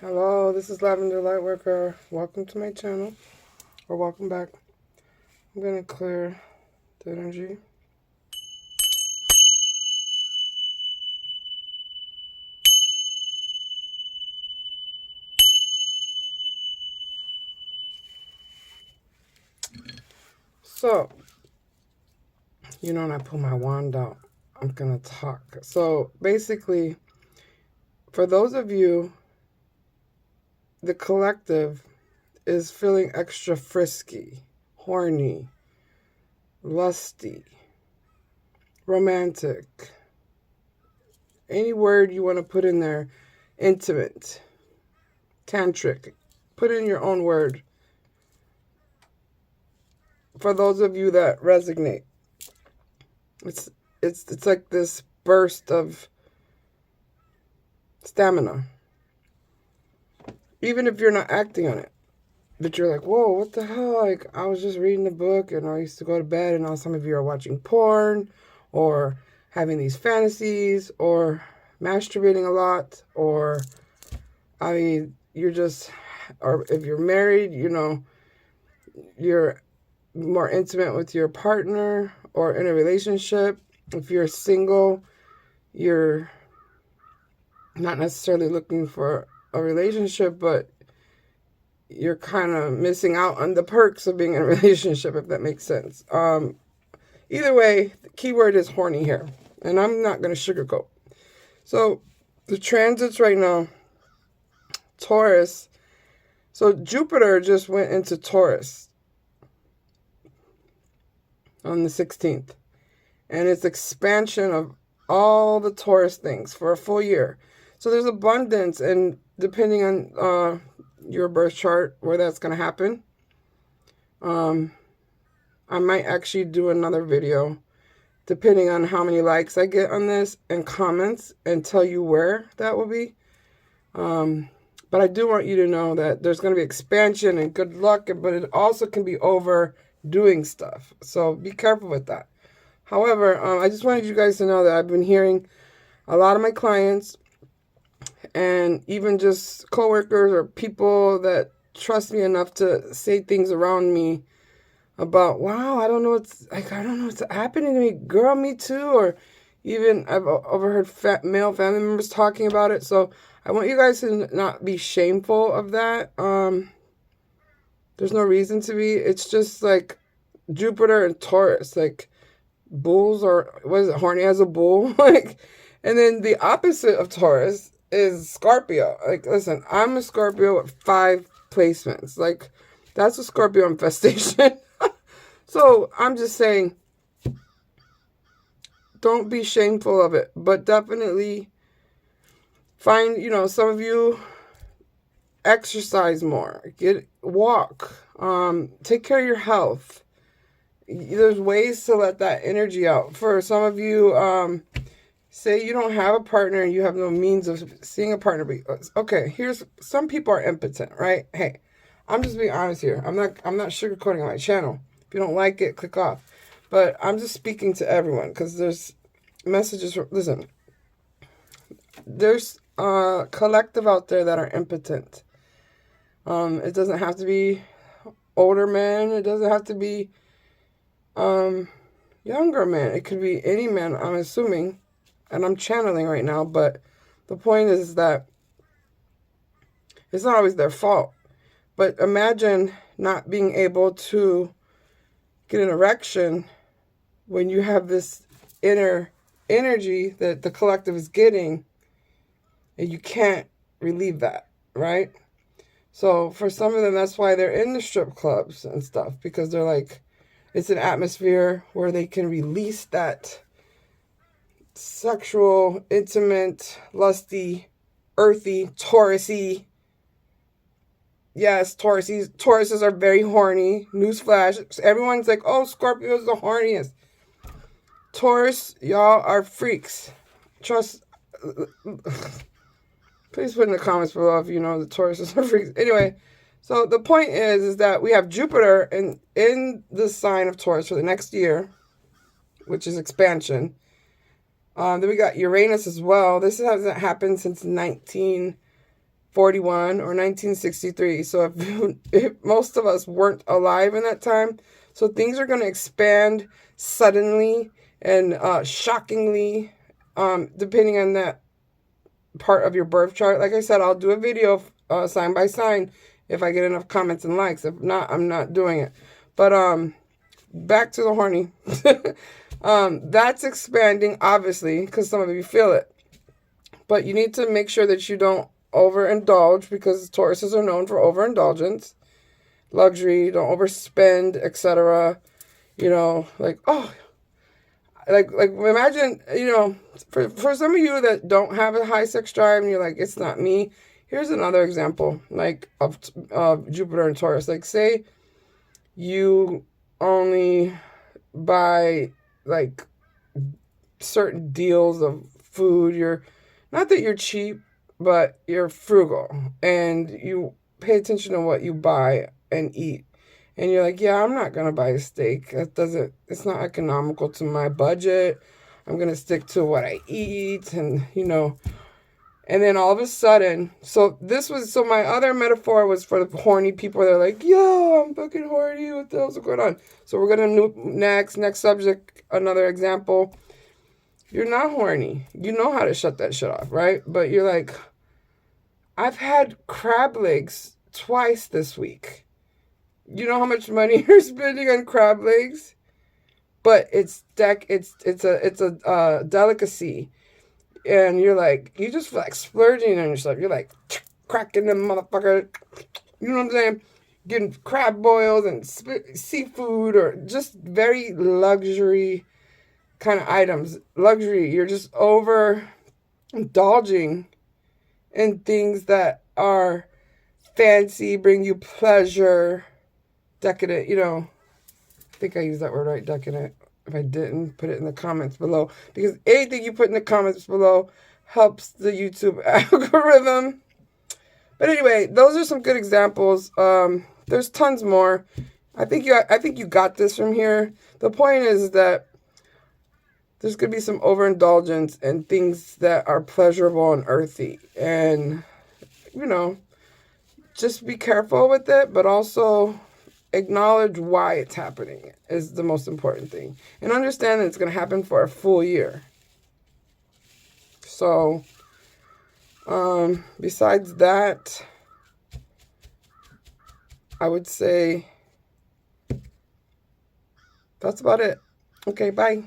Hello, this is Lavenderlightworker. Welcome to my channel, or welcome back. I'm going to clear the energy. So, when I pull my wand out, I'm going to talk. So, basically, for those of you, the collective is feeling extra frisky, horny, lusty, romantic. Any word you want to put in there, intimate, tantric. Put in your own word. For those of you that resonate, it's like this burst of stamina. Even if you're not acting on it, but you're like, whoa, what the hell? Like, I was just reading a book and I used to go to bed, and now some of you are watching porn or having these fantasies or masturbating a lot, or you're just, or if you're married, you're more intimate with your partner or in a relationship. If you're single, you're not necessarily looking for a relationship, but you're kind of missing out on the perks of being in a relationship, if that makes sense. Either way, the key word is horny here, and I'm not going to sugarcoat. So the transits right now, Taurus. So Jupiter just went into Taurus on the 16th. And it's expansion of all the Taurus things for a full year. So there's abundance, and depending on your birth chart, where that's going to happen, I might actually do another video, depending on how many likes I get on this and comments, and tell you where that will be. But I do want you to know that there's going to be expansion and good luck, but it also can be overdoing stuff. So be careful with that. However, I just wanted you guys to know that I've been hearing a lot of my clients, and even just coworkers or people that trust me enough to say things around me about, wow, I don't know what's happening to me, girl, me too. Or even I've overheard male family members talking about it. So I want you guys to not be shameful of that. There's no reason to be. It's just like Jupiter and Taurus, like bulls, or what is it, horny as a bull. Like, and then the opposite of Taurus is Scorpio. Like, listen, I'm a Scorpio with 5 placements. Like, that's a Scorpio infestation. So I'm just saying, don't be shameful of it, but definitely find, some of you exercise more, walk, take care of your health. There's ways to let that energy out. For some of you, say you don't have a partner and you have no means of seeing a partner. Okay, some people are impotent, right? Hey, I'm just being honest here. I'm not sugarcoating on my channel. If you don't like it, click off. But I'm just speaking to everyone, because there's messages. Listen, there's a collective out there that are impotent. It doesn't have to be older men. It doesn't have to be younger men. It could be any man, I'm assuming, and I'm channeling right now. But the point is that it's not always their fault. But imagine not being able to get an erection when you have this inner energy that the collective is getting, and you can't relieve that, right? So for some of them, that's why they're in the strip clubs and stuff, because they're like, it's an atmosphere where they can release that sexual, intimate, lusty, earthy, Taurus-y. Yes, Tauruses are very horny. Newsflash. Everyone's like, oh, Scorpio is the horniest. Taurus, y'all are freaks. Trust. Please put in the comments below if you know the Tauruses are freaks. Anyway, so the point is that we have Jupiter in the sign of Taurus for the next year, which is expansion. Then we got Uranus as well. This hasn't happened since 19 1941 or 1963. So if most of us weren't alive in that time, so things are going to expand suddenly and shockingly, depending on that part of your birth chart. Like I said, I'll do a video sign by sign if I get enough comments and likes. If not, I'm not doing it. But back to the horny. That's expanding, obviously, because some of you feel it. But you need to make sure that you don't overindulge, because Tauruses are known for overindulgence, luxury, don't overspend, etc. You know, like, oh, like imagine, you know, for some of you that don't have a high sex drive and you're like, it's not me. Here's another example, like, of Jupiter and Taurus. Like, say you only buy, like, certain deals of food. You're, not that you're cheap, but you're frugal. And you pay attention to what you buy and eat. And you're like, yeah, I'm not going to buy a steak. It's not economical to my budget. I'm going to stick to what I eat. And, you know, and then all of a sudden, so my other metaphor was for the horny people. They're like, yo, I'm fucking horny. What the hell's going on? So we're going to next subject, another example. You're not horny. You know how to shut that shit off, right? But you're like, I've had crab legs twice this week. You know how much money you're spending on crab legs? But it's a delicacy. And you're like, you just feel like splurging on yourself. You're like, cracking them motherfucker. You know what I'm saying? Getting crab boils and seafood, or just very luxury kind of items. Luxury. You're just overindulging in things that are fancy, bring you pleasure, decadent, you know. I think I used that word right, decadent. If I didn't, put it in the comments below. Because anything you put in the comments below helps the YouTube algorithm. But anyway, those are some good examples. There's tons more. I think you got this from here. The point is that there's going to be some overindulgence and things that are pleasurable and earthy. And, you know, just be careful with it, but also acknowledge why it's happening is the most important thing. And understand that it's going to happen for a full year. So, besides that, I would say that's about it. Okay, bye.